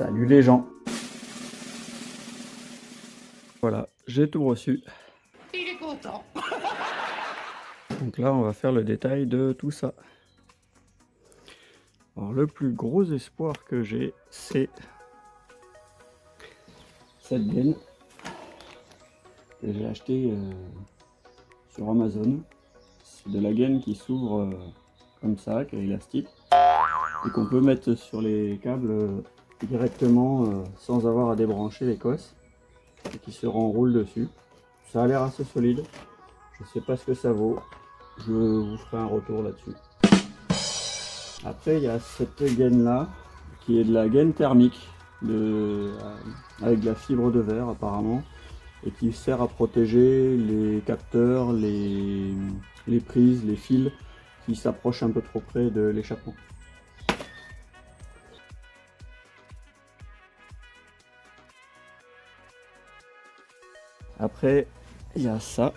Salut les gens. Voilà, j'ai tout reçu. Il est content. Donc là, on va faire le détail de tout ça. Alors le plus gros espoir que j'ai, c'est cette gaine que j'ai achetée sur Amazon. C'est de la gaine qui s'ouvre comme ça, qui est élastique, et qu'on peut mettre sur les câbles directement sans avoir à débrancher les cosses, et qui se renroule dessus. Ça a l'air assez solide. Je sais pas ce que ça vaut. Je vous ferai un retour là-dessus. Après, il y a cette gaine là, qui est de la gaine thermique, avec de la fibre de verre apparemment, et qui sert à protéger les capteurs, les prises, les fils qui s'approchent un peu trop près de l'échappement. Après, il y a ça.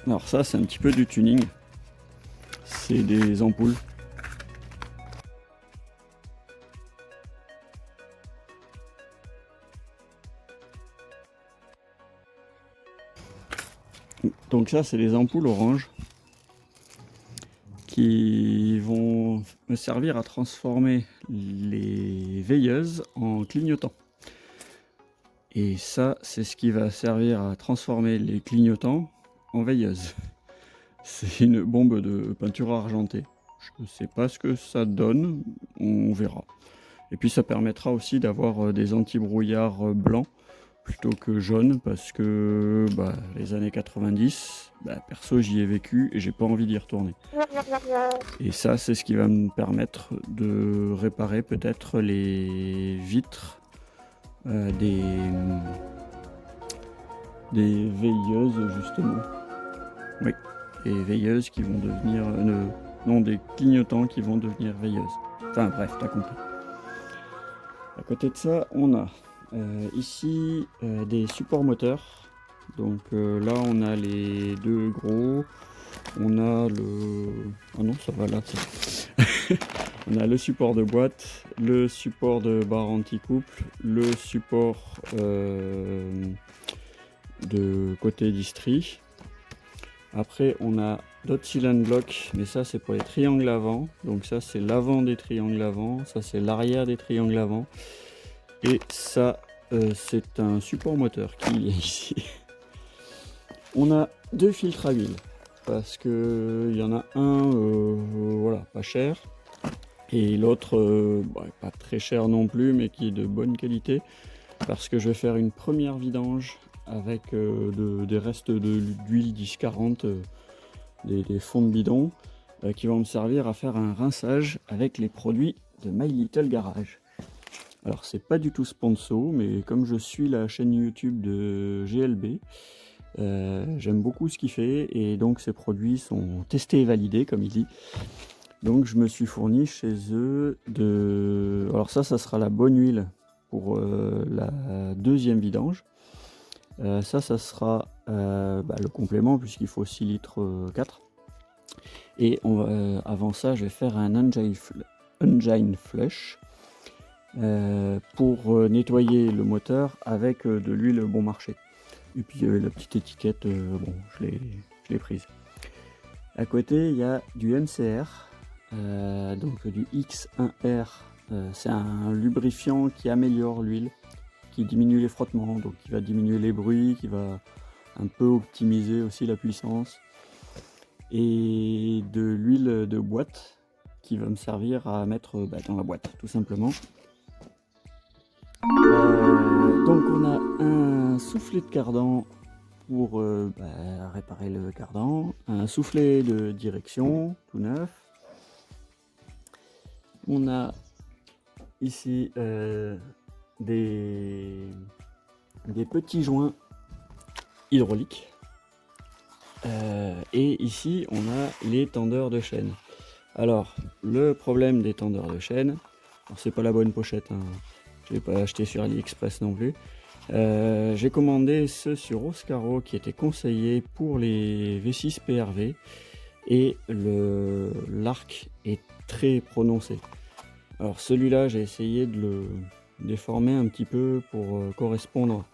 Alors ça, c'est un petit peu du tuning. C'est des ampoules. Donc ça, c'est les ampoules orange qui vont me servir à transformer les veilleuses en clignotants. Et ça, c'est ce qui va servir à transformer les clignotants en veilleuses. C'est une bombe de peinture argentée. Je ne sais pas ce que ça donne, on verra. Et puis ça permettra aussi d'avoir des anti-brouillards blancs plutôt que jaunes, parce que les années 90, perso j'y ai vécu et j'ai pas envie d'y retourner. Et ça, c'est ce qui va me permettre de réparer peut-être les vitres des veilleuses justement. Oui, et veilleuses qui vont devenir non, des clignotants qui vont devenir veilleuses. Enfin bref, t'as compris. À côté de ça, on a ici des supports moteurs. Donc là, on a les deux gros. On a le... Ah non, ça va là. On a le support de boîte, le support de barre anti-couple, le support de côté distri. Après, on a d'autres cylinder blocks, mais ça c'est pour les triangles avant. Donc ça c'est l'avant des triangles avant, ça c'est l'arrière des triangles avant. Et ça c'est un support moteur qui est ici. On a deux filtres à huile, parce que il y en a un voilà, pas cher, et l'autre pas très cher non plus, mais qui est de bonne qualité, parce que je vais faire une première vidange avec des restes d'huile 1040, des fonds de bidon, qui vont me servir à faire un rinçage avec les produits de My Little Garage. Alors c'est pas du tout sponsor, mais comme je suis la chaîne YouTube de GLB, j'aime beaucoup ce qu'il fait, et donc ces produits sont testés et validés comme il dit. Donc je me suis fourni chez eux de... Alors ça sera la bonne huile pour la deuxième vidange. Ça sera le complément, puisqu'il faut 6 litres 4. Et avant ça, je vais faire un engine flush pour nettoyer le moteur avec de l'huile bon marché. Et puis la petite étiquette, bon, je l'ai prise. À côté, il y a du MCR, donc du X1R. C'est un lubrifiant qui améliore l'huile, qui diminue les frottements, donc qui va diminuer les bruits, qui va un peu optimiser aussi la puissance. Et de l'huile de boîte qui va me servir à mettre dans la boîte, tout simplement. Donc on a un soufflet de cardan pour réparer le cardan, un soufflet de direction tout neuf. On a ici des petits joints hydrauliques. Et ici on a les tendeurs de chaîne. Alors le problème des tendeurs de chaîne, c'est pas la bonne pochette, hein. Je l'ai pas acheté sur AliExpress non plus. J'ai commandé ceux sur Oscaro qui étaient conseillés pour les V6 PRV, et l'arc est très prononcé. Alors celui-là, j'ai essayé de déformé un petit peu pour correspondre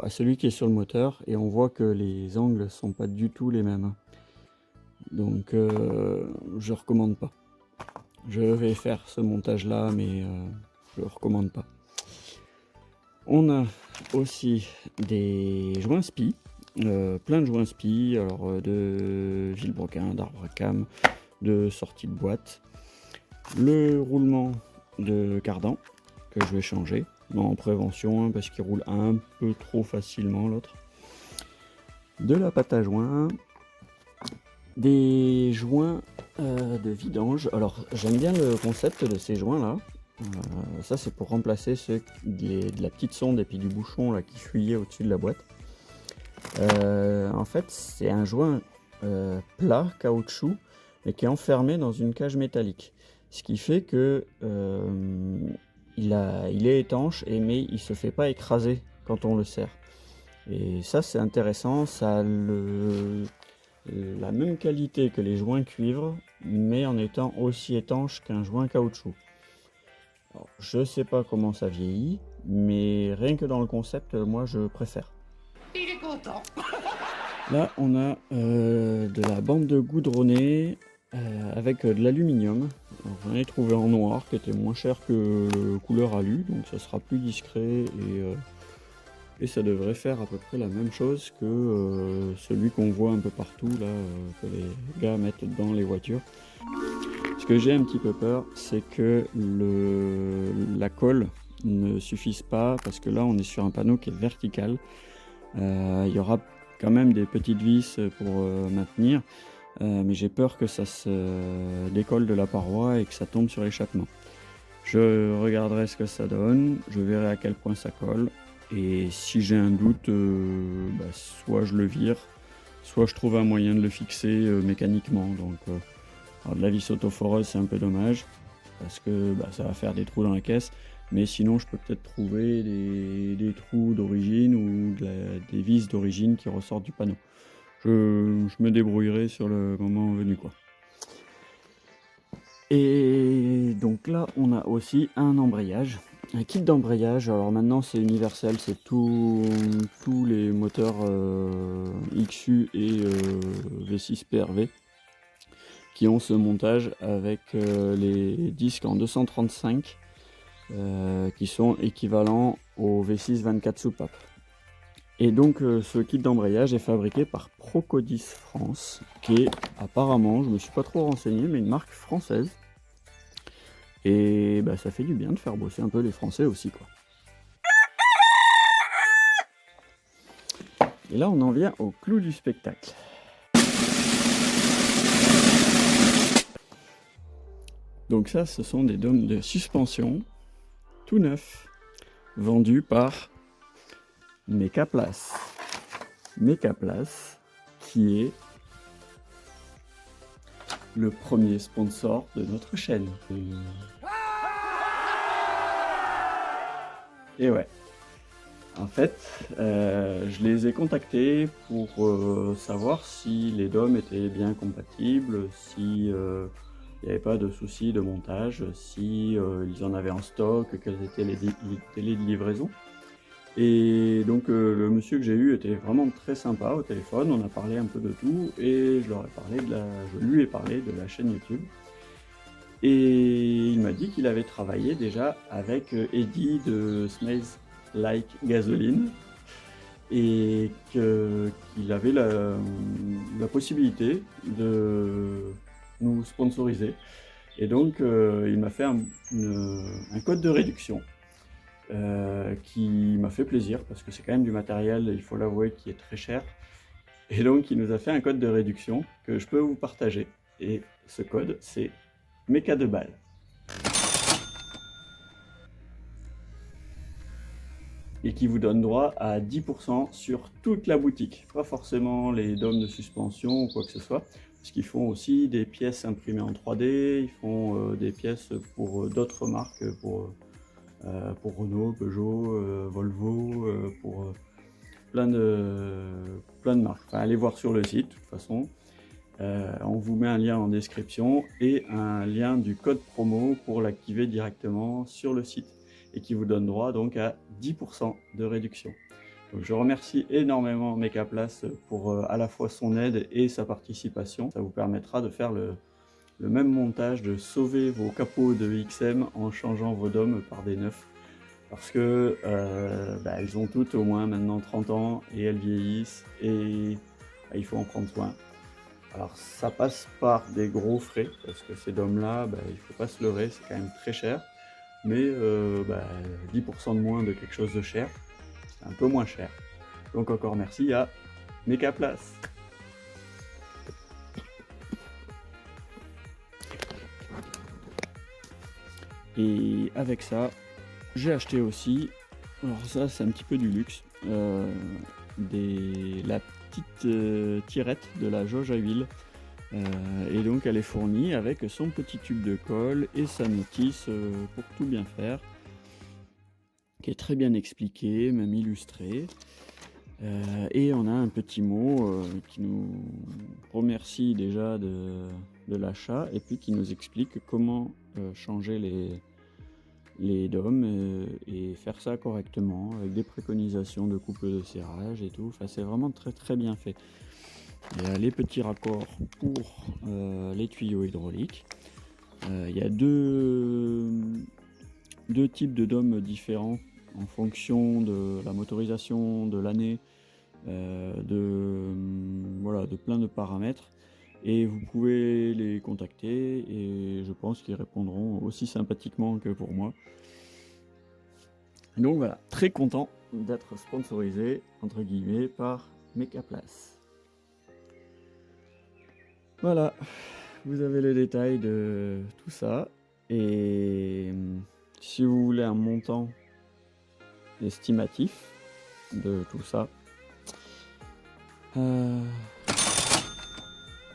à celui qui est sur le moteur, et on voit que les angles sont pas du tout les mêmes. Donc je recommande pas. Je vais faire ce montage là, mais je recommande pas. On a aussi des joints spi, plein de joints spi, alors de vilebrequin, d'arbre à cames, de sortie de boîte. Le roulement de cardan que je vais changer en prévention parce qu'il roule un peu trop facilement l'autre. De la pâte à joint, des joints de vidange. Alors j'aime bien le concept de ces joints là. Ça c'est pour remplacer de la petite sonde et puis du bouchon là qui fuyait au-dessus de la boîte. En fait c'est un joint plat caoutchouc mais qui est enfermé dans une cage métallique, ce qui fait que il est étanche mais il se fait pas écraser quand on le serre. Et ça c'est intéressant, ça a la même qualité que les joints cuivre, mais en étant aussi étanche qu'un joint caoutchouc. Alors, je sais pas comment ça vieillit, mais rien que dans le concept, moi je préfère. Il est content. Là, on a de la bande de goudronnée avec de l'aluminium. J'en ai trouvé en noir qui était moins cher que couleur alu, donc ça sera plus discret et ça devrait faire à peu près la même chose que celui qu'on voit un peu partout là, que les gars mettent dans les voitures. Ce que j'ai un petit peu peur, c'est que la colle ne suffise pas, parce que là on est sur un panneau qui est vertical. Il y aura quand même des petites vis pour maintenir, mais j'ai peur que ça se décolle de la paroi et que ça tombe sur l'échappement. Je regarderai ce que ça donne, je verrai à quel point ça colle, et si j'ai un doute, soit je le vire, soit je trouve un moyen de le fixer mécaniquement. Donc alors de la vis autoforeuse c'est un peu dommage, parce que ça va faire des trous dans la caisse, mais sinon je peux peut-être trouver des trous d'origine ou des vis d'origine qui ressortent du panneau. Je me débrouillerai sur le moment venu quoi. Et donc là on a aussi un embrayage, un kit d'embrayage. Alors maintenant c'est universel, c'est tous les moteurs XU et V6 PRV qui ont ce montage avec les disques en 235 qui sont équivalents au V6 24 soupapes. Et donc ce kit d'embrayage est fabriqué par Procodis France, qui est apparemment, je me suis pas trop renseigné, mais une marque française. Et ça fait du bien de faire bosser un peu les Français aussi quoi. Et là on en vient au clou du spectacle. Donc ça, ce sont des dômes de suspension tout neufs, vendus par Mecaplace. Mecaplace, qui est le premier sponsor de notre chaîne. Et ouais, en fait, je les ai contactés pour savoir si les dômes étaient bien compatibles, si il n'y avait pas de soucis de montage, si ils en avaient en stock, quels étaient les délais de livraison. Et donc le monsieur que j'ai eu était vraiment très sympa au téléphone, on a parlé un peu de tout et je lui ai parlé de la chaîne YouTube. Et il m'a dit qu'il avait travaillé déjà avec Eddie de Smells Like Gasoline et qu'il avait la possibilité de nous sponsoriser. Et donc il m'a fait un code de réduction qui m'a fait plaisir parce que c'est quand même du matériel, il faut l'avouer, qui est très cher. Et donc il nous a fait un code de réduction que je peux vous partager. Et ce code c'est Meca 2 balles. Et qui vous donne droit à 10% sur toute la boutique. Pas forcément les dômes de suspension ou quoi que ce soit, parce qu'ils font aussi des pièces imprimées en 3D, ils font des pièces pour d'autres marques, pour Renault, Peugeot, Volvo, pour plein de marques. Enfin, allez voir sur le site, de toute façon. On vous met un lien en description et un lien du code promo pour l'activer directement sur le site. et qui vous donne droit donc à 10% de réduction. Donc je remercie énormément Mecaplace pour à la fois son aide et sa participation. Ça vous permettra de faire le même montage, de sauver vos capots de XM en changeant vos dômes par des neufs. Parce que elles ont toutes au moins maintenant 30 ans et elles vieillissent et il faut en prendre soin. Alors ça passe par des gros frais parce que ces dômes là, il faut pas se leurrer, c'est quand même très cher. Mais 10% de moins de quelque chose de cher, c'est un peu moins cher. Donc encore merci à Mecaplace. Et avec ça, j'ai acheté aussi, alors ça c'est un petit peu du luxe, la petite tirette de la jauge à huile. Et donc elle est fournie avec son petit tube de colle et sa notice pour tout bien faire, qui est très bien expliqué, même illustré. Et on a un petit mot qui nous remercie déjà de l'achat et puis qui nous explique comment changer les dômes et faire ça correctement avec des préconisations de couple de serrage et tout. Enfin, c'est vraiment très très bien fait. Il y a les petits raccords pour les tuyaux hydrauliques. Il y a deux types de dômes différents en fonction de la motorisation, de l'année, de plein de paramètres. Et vous pouvez les contacter et je pense qu'ils répondront aussi sympathiquement que pour moi. Donc voilà, très content d'être sponsorisé entre guillemets par Mecaplace. Voilà, vous avez le détail de tout ça. Et si vous voulez un montant estimatif de tout ça,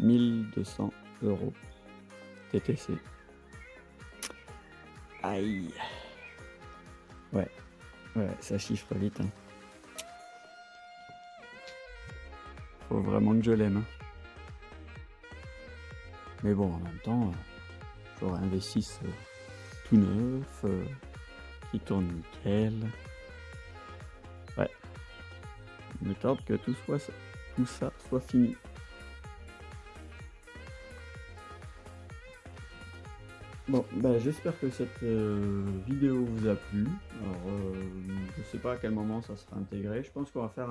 1200 € TTC. Aïe. Ouais, ça chiffre vite. Hein. Faut vraiment que je l'aime. Hein. Mais bon, en même temps, j'aurais un V6 tout neuf, qui tourne nickel. Ouais. Il me tarde que tout ça soit fini. Bon, j'espère que cette vidéo vous a plu. Alors, je sais pas à quel moment ça sera intégré. Je pense qu'on va faire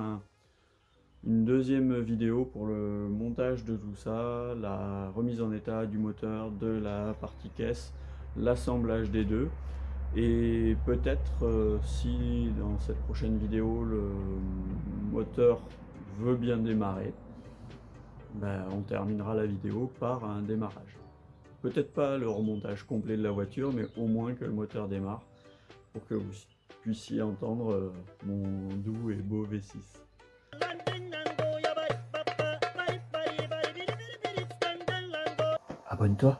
une deuxième vidéo pour le montage de tout ça, la remise en état du moteur, de la partie caisse, l'assemblage des deux. Et peut-être si dans cette prochaine vidéo le moteur veut bien démarrer, on terminera la vidéo par un démarrage. Peut-être pas le remontage complet de la voiture, mais au moins que le moteur démarre pour que vous puissiez entendre mon doux et beau V6. Abonne-toi.